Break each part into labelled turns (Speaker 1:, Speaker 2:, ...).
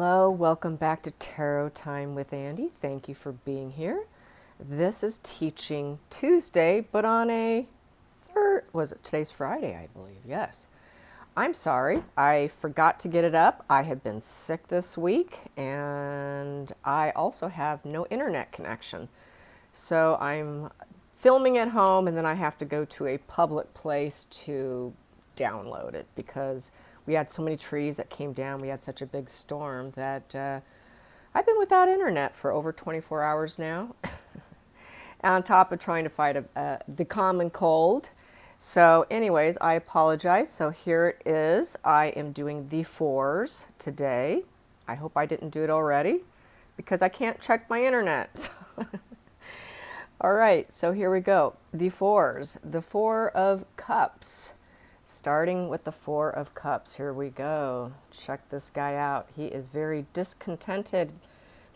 Speaker 1: Hello, welcome back to Tarot Time with Andy. Thank you for being here. This is Teaching Tuesday, but on a today's Friday, I believe. Yes. I'm sorry, I forgot to get it up. I have been sick this week and I also have no internet connection. So I'm filming at home and then I have to go to a public place to download it because we had so many trees that came down. We had such a big storm that I've been without internet for over 24 hours now, on top of trying to fight the common cold. So anyways, I apologize. So here it is. I am doing the fours today. I hope I didn't do it already because I can't check my internet. All right, so here we go. The fours, the Four of Cups. Starting with the Four of Cups, here we go. Check this guy out. He is very discontented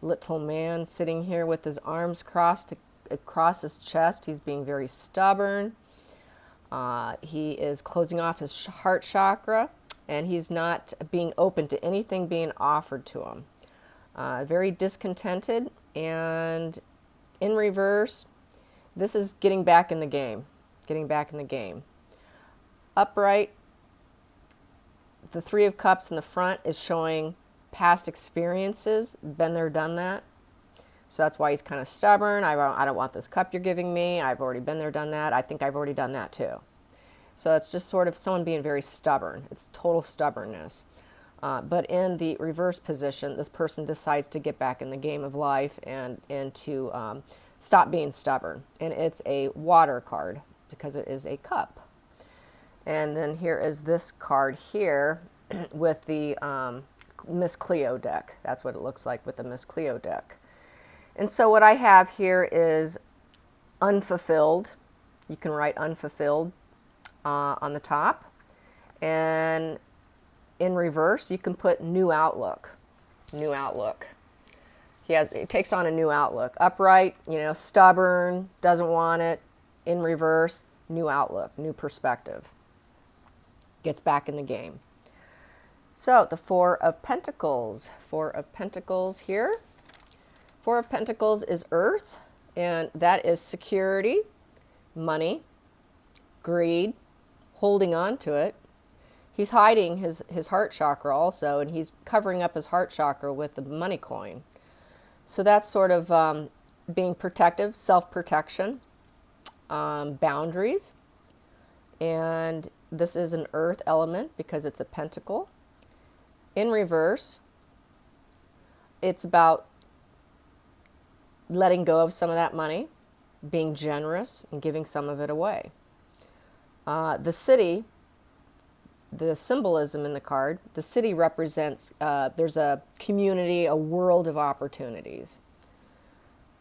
Speaker 1: little man sitting here with his arms crossed across his chest. He's being very stubborn. He is closing off his heart chakra, and he's not being open to anything being offered to him. Very discontented, and in reverse, this is getting back in the game. Getting back in the game. Upright, the Three of Cups in the front is showing past experiences, been there, done that. So that's why he's kind of stubborn. I don't want this cup you're giving me. I've already been there, done that. I think I've already done that too. So it's just sort of someone being very stubborn. It's total stubbornness. But in the reverse position, this person decides to get back in the game of life and to stop being stubborn. And it's a water card because it is a cup. And then here is this card here with the Miss Cleo deck. That's what it looks like with the Miss Cleo deck. And so what I have here is unfulfilled. You can write unfulfilled on the top. And in reverse, you can put new outlook. New outlook. It takes on a new outlook. Upright, stubborn, doesn't want it. In reverse, new outlook, new perspective. Gets back in the game. So the Four of Pentacles. Four of Pentacles here. Four of Pentacles is earth, and that is security, money, greed, holding on to it. He's hiding his heart chakra also, and he's covering up his heart chakra with the money coin. So that's sort of being protective, self-protection, boundaries, and this is an earth element because it's a pentacle. In reverse, it's about letting go of some of that money, being generous, and giving some of it away. The city, the symbolism in the card, the city represents, there's a community, a world of opportunities.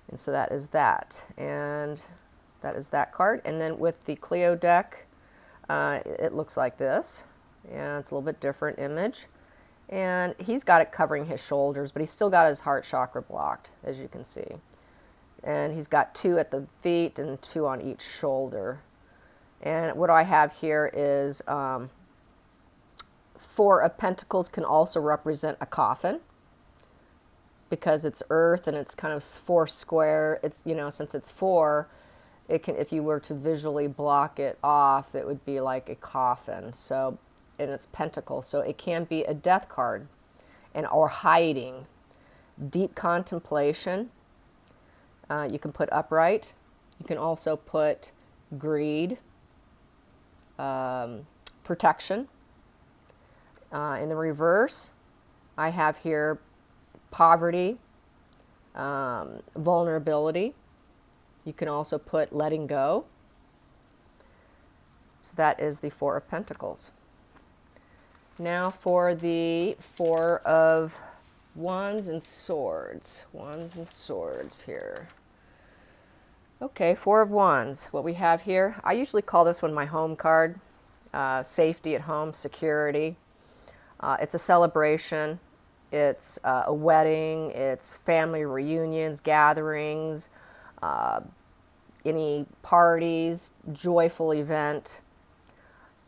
Speaker 1: And so that is that. And that is that card. And then with the Cleo deck, it looks like this. Yeah, it's a little bit different image. And he's got it covering his shoulders, but he's still got his heart chakra blocked, as you can see. And he's got 2 at the feet and 2 on each shoulder. And what I have here is Four of Pentacles can also represent a coffin because it's earth and it's kind of 4 square. It's, since it's 4, it can, if you were to visually block it off, it would be like a coffin. So, and it's pentacle, so it can be a death card, or hiding, deep contemplation. You can put upright. You can also put greed, protection. In the reverse, I have here poverty, vulnerability. You can also put letting go. So that is the Four of Pentacles. Now for the Four of Wands and Swords. Wands and Swords here. Okay, Four of Wands. What we have here, I usually call this one my home card. Safety at home, security. It's a celebration. It's a wedding. It's family reunions, gatherings, any parties, joyful event.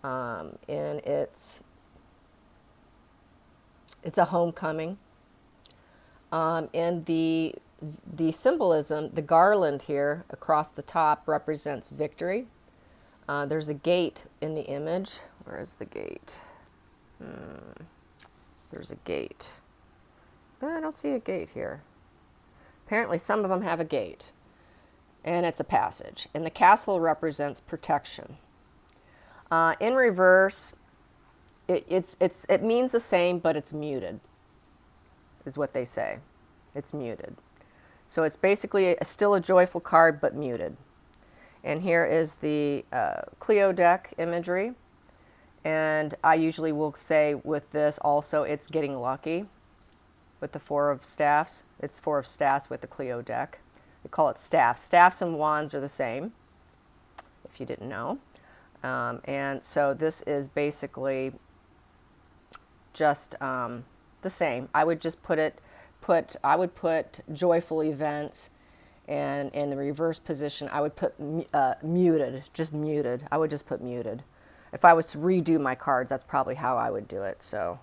Speaker 1: And it's a homecoming. And the symbolism, the garland here across the top represents victory. There's a gate in the image. Where is the gate? There's a gate. I don't see a gate here. Apparently some of them have a gate. And it's a passage. And the castle represents protection. In reverse, it means the same, but it's muted, is what they say. It's muted. So it's basically still a joyful card, but muted. And here is the Cleo deck imagery. And I usually will say with this also, it's getting lucky with the Four of Staffs. It's Four of Staffs with the Cleo deck. They call it staffs. Staffs and wands are the same, if you didn't know. And so this is basically just the same. I would just I would put joyful events, and in the reverse position, I would put muted, just muted. I would just put muted. If I was to redo my cards, that's probably how I would do it. So,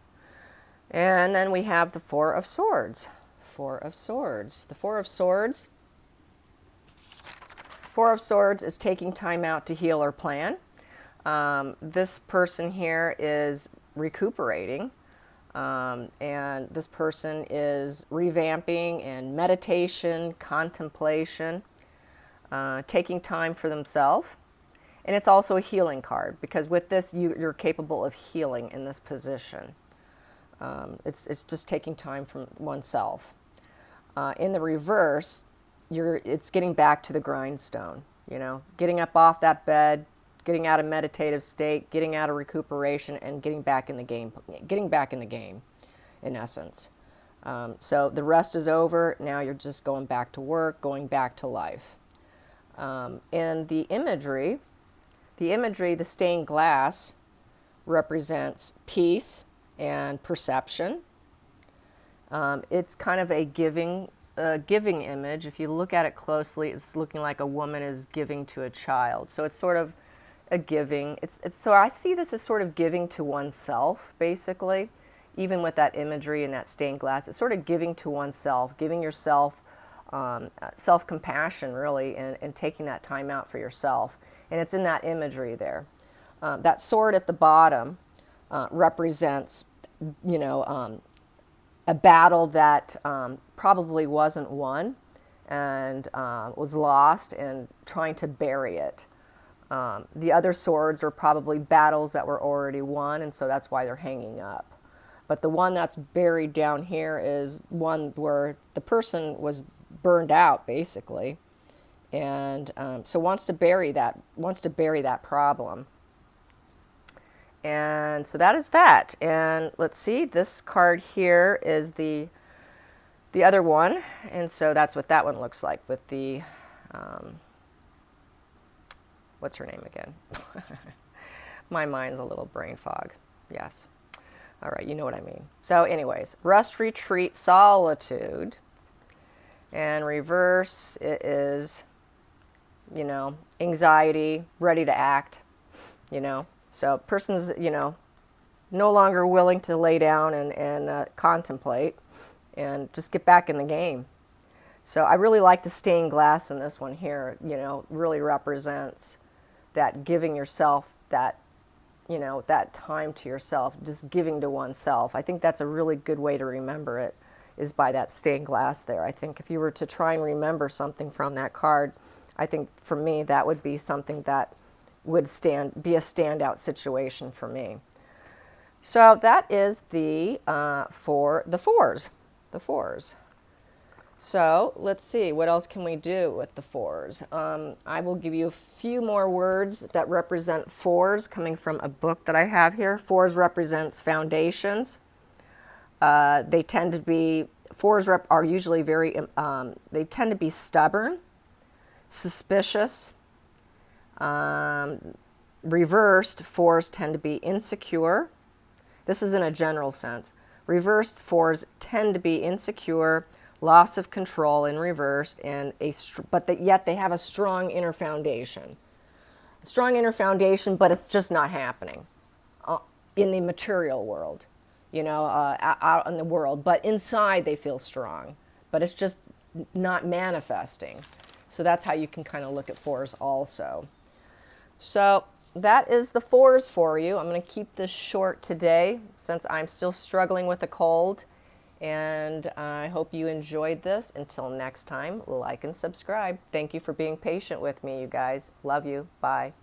Speaker 1: and then we have the Four of Swords. Four of Swords. The Four of Swords. Four of Swords is taking time out to heal or plan. This person here is recuperating. And this person is revamping and meditation, contemplation, taking time for themselves. And it's also a healing card, because with this, you're capable of healing in this position. It's just taking time from oneself. In the reverse, it's getting back to the grindstone, getting up off that bed, getting out of meditative state, getting out of recuperation, and getting back in the game, in essence. So the rest is over. Now you're just going back to work, going back to life. And the imagery, the stained glass represents peace and perception. It's kind of a giving image. If you look at it closely, it's looking like a woman is giving to a child. So it's sort of a giving. So I see this as sort of giving to oneself, basically, even with that imagery and that stained glass. It's sort of giving to oneself, giving yourself self-compassion, really, and taking that time out for yourself. And it's in that imagery there. That sword at the bottom represents, a battle that probably wasn't won and was lost, and trying to bury it. The other swords are probably battles that were already won, and so that's why they're hanging up. But the one that's buried down here is one where the person was burned out, basically, and so wants to bury that problem. And so that is that. And let's see, this card here is the other one, and so that's what that one looks like with the what's her name again? My mind's a little brain fog. Yes. All right, you know what I mean. So anyways, rest, retreat, solitude. And reverse, it is, anxiety, ready to act, So person's, no longer willing to lay down and contemplate and just get back in the game. So I really like the stained glass in this one here, really represents that giving yourself that, that time to yourself, just giving to oneself. I think that's a really good way to remember it, is by that stained glass there. I think if you were to try and remember something from that card, I think for me that would be something that would be a standout situation for me. So that is for the fours. So let's see, what else can we do with the fours? I will give you a few more words that represent fours coming from a book that I have here. Fours represents foundations. They tend to be, are usually they tend to be stubborn, suspicious. Reversed, fours tend to be insecure. This is in a general sense. Reversed fours tend to be insecure, loss of control in reversed, and yet they have a strong inner foundation. A strong inner foundation, but it's just not happening in the material world, out in the world. But inside they feel strong. but it's just not manifesting. So that's how you can kind of look at fours also. So that is the fours for you. I'm going to keep this short today since I'm still struggling with a cold. And I hope you enjoyed this. Until next time, like and subscribe. Thank you for being patient with me, you guys. Love you. Bye.